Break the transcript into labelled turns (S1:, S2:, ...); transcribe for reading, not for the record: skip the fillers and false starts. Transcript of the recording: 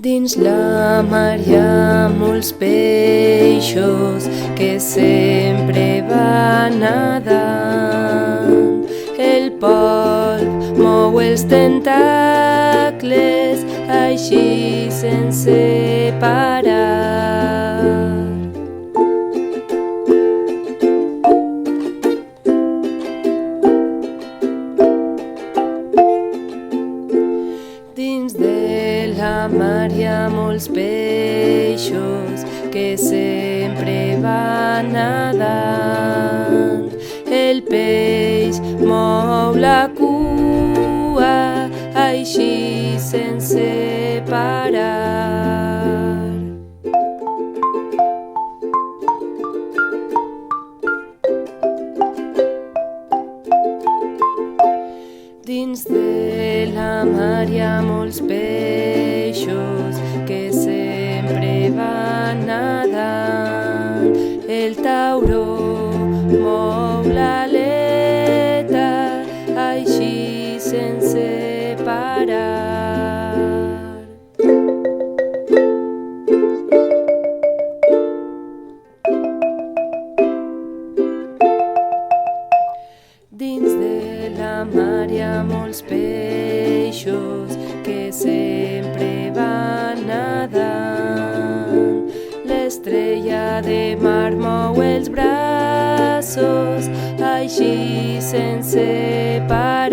S1: Dins la mar hi ha molts peixos que sempre van nedant. El polp mou els tentacles així sense parar. Dins de la mar hi ha molts peixos que sempre van nedant. El peix mou la cua així sense parar. Dins de la mar hi ha molts peixos que sempre van nedant. El tauró mou l'aleta així sense parar. Dins de la mar hi ha molts peixos que sempre van nedant. L'estrella de mar mou els braços així sense parar.